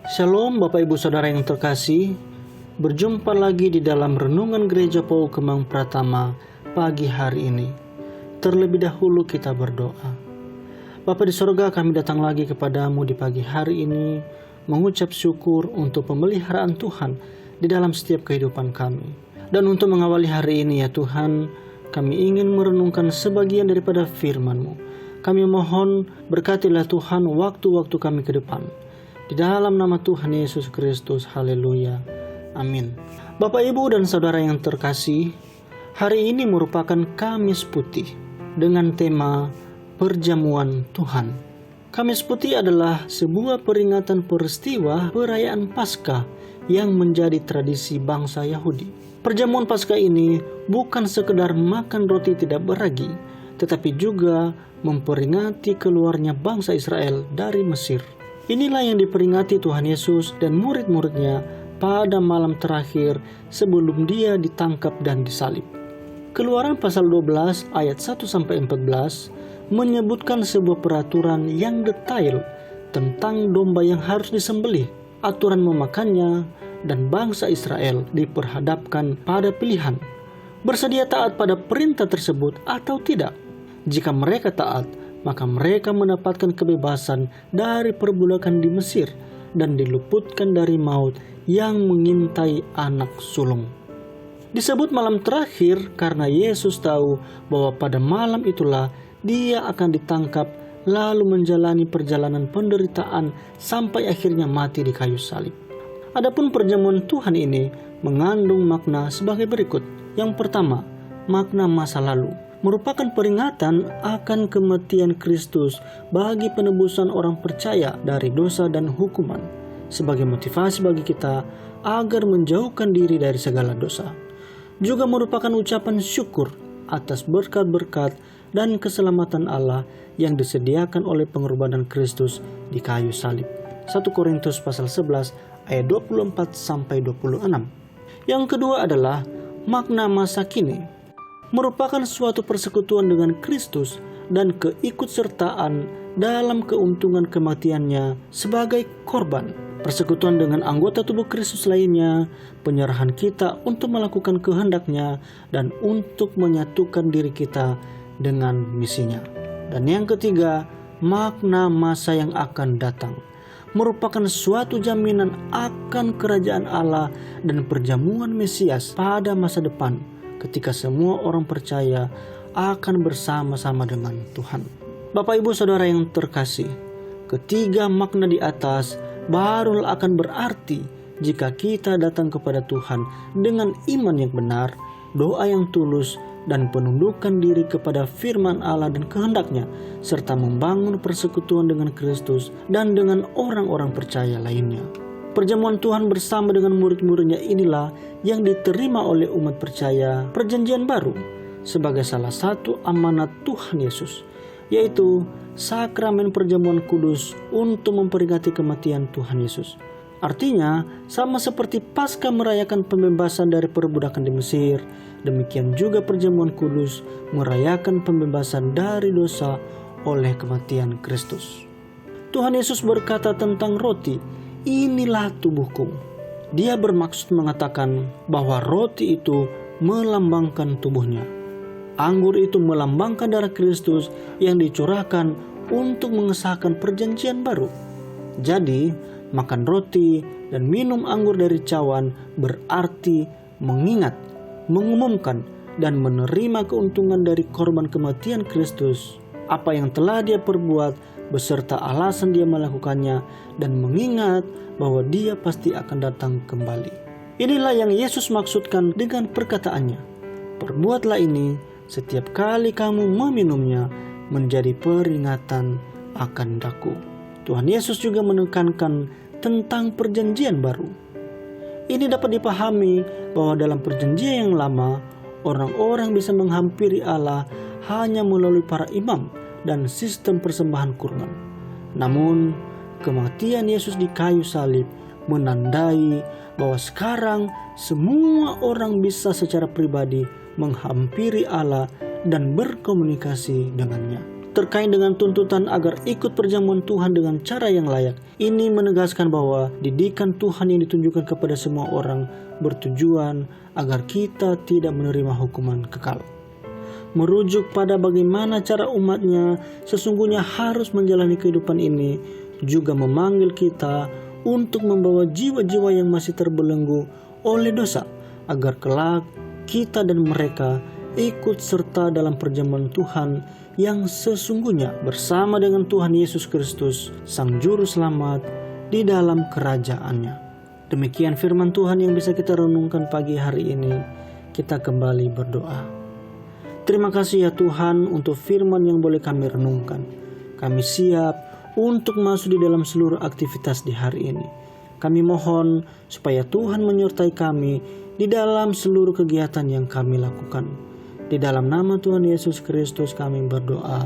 Shalom Bapak Ibu Saudara yang terkasih, berjumpa lagi di dalam Renungan Gereja Pou Kemang Pratama pagi hari ini. Terlebih dahulu kita berdoa. Bapa di sorga, kami datang lagi kepadamu di pagi hari ini, mengucap syukur untuk pemeliharaan Tuhan di dalam setiap kehidupan kami. Dan untuk mengawali hari ini ya Tuhan, kami ingin merenungkan sebagian daripada firman-Mu. Kami mohon berkatilah Tuhan waktu-waktu kami ke depan. Di dalam nama Tuhan Yesus Kristus, haleluya, amin. Bapak, Ibu, dan Saudara yang terkasih, hari ini merupakan Kamis Putih dengan tema Perjamuan Tuhan. Kamis Putih adalah sebuah peringatan peristiwa perayaan Paskah yang menjadi tradisi bangsa Yahudi. Perjamuan Paskah ini bukan sekedar makan roti tidak beragi, tetapi juga memperingati keluarnya bangsa Israel dari Mesir. Inilah yang diperingati Tuhan Yesus dan murid-muridnya pada malam terakhir sebelum dia ditangkap dan disalib. Keluaran pasal 12 ayat 1-14 menyebutkan sebuah peraturan yang detail tentang domba yang harus disembelih, aturan memakannya, dan bangsa Israel diperhadapkan pada pilihan, bersedia taat pada perintah tersebut atau tidak. Jika mereka taat, maka mereka mendapatkan kebebasan dari perbudakan di Mesir dan diluputkan dari maut yang mengintai anak sulung. Disebut malam terakhir karena Yesus tahu bahwa pada malam itulah dia akan ditangkap lalu menjalani perjalanan penderitaan sampai akhirnya mati di kayu salib. Adapun perjamuan Tuhan ini mengandung makna sebagai berikut. Yang pertama, makna masa lalu. Merupakan peringatan akan kematian Kristus bagi penebusan orang percaya dari dosa dan hukuman, sebagai motivasi bagi kita agar menjauhkan diri dari segala dosa. Juga merupakan ucapan syukur atas berkat-berkat dan keselamatan Allah yang disediakan oleh pengorbanan Kristus di kayu salib. 1 Korintus pasal 11 ayat 24-26. Yang kedua adalah makna masa kini. Merupakan suatu persekutuan dengan Kristus dan keikutsertaan dalam keuntungan kematiannya sebagai korban. Persekutuan dengan anggota tubuh Kristus lainnya, penyerahan kita untuk melakukan kehendaknya dan untuk menyatukan diri kita dengan misinya. Dan yang ketiga, makna masa yang akan datang. Merupakan suatu jaminan akan kerajaan Allah dan perjamuan Mesias pada masa depan, ketika semua orang percaya akan bersama-sama dengan Tuhan. Bapak, Ibu, Saudara yang terkasih, ketiga makna di atas baru akan berarti jika kita datang kepada Tuhan dengan iman yang benar, doa yang tulus, dan penundukan diri kepada firman Allah dan kehendaknya, serta membangun persekutuan dengan Kristus dan dengan orang-orang percaya lainnya. Perjamuan Tuhan bersama dengan murid-muridnya inilah yang diterima oleh umat percaya Perjanjian Baru sebagai salah satu amanat Tuhan Yesus, yaitu sakramen perjamuan kudus untuk memperingati kematian Tuhan Yesus. Artinya, sama seperti Paskah merayakan pembebasan dari perbudakan di Mesir, demikian juga perjamuan kudus merayakan pembebasan dari dosa oleh kematian Kristus. Tuhan Yesus berkata tentang roti, "Inilah tubuhku." Dia bermaksud mengatakan bahwa roti itu melambangkan tubuhnya. Anggur itu melambangkan darah Kristus yang dicurahkan untuk mengesahkan perjanjian baru. Jadi, makan roti dan minum anggur dari cawan berarti mengingat, mengumumkan, dan menerima keuntungan dari korban kematian Kristus, apa yang telah dia perbuat beserta alasan dia melakukannya, dan mengingat bahwa dia pasti akan datang kembali. Inilah yang Yesus maksudkan dengan perkataannya, "Perbuatlah ini setiap kali kamu meminumnya menjadi peringatan akan daku." Tuhan Yesus juga menekankan tentang perjanjian baru. Ini dapat dipahami bahwa dalam perjanjian yang lama, orang-orang bisa menghampiri Allah hanya melalui para imam dan sistem persembahan kurban. Namun, kematian Yesus di kayu salib menandai bahwa sekarang semua orang bisa secara pribadi menghampiri Allah dan berkomunikasi dengannya. Terkait dengan tuntutan agar ikut perjamuan Tuhan dengan cara yang layak, ini menegaskan bahwa didikan Tuhan yang ditunjukkan kepada semua orang bertujuan agar kita tidak menerima hukuman kekal. Merujuk pada bagaimana cara umatnya sesungguhnya harus menjalani kehidupan ini, juga memanggil kita untuk membawa jiwa-jiwa yang masih terbelenggu oleh dosa, agar kelak kita dan mereka ikut serta dalam perjamuan Tuhan yang sesungguhnya bersama dengan Tuhan Yesus Kristus, Sang Juru Selamat, di dalam kerajaannya. Demikian firman Tuhan yang bisa kita renungkan pagi hari ini. Kita kembali berdoa. Terima kasih ya Tuhan untuk firman yang boleh kami renungkan. Kami siap untuk masuk di dalam seluruh aktivitas di hari ini. Kami mohon supaya Tuhan menyertai kami di dalam seluruh kegiatan yang kami lakukan. Di dalam nama Tuhan Yesus Kristus kami berdoa.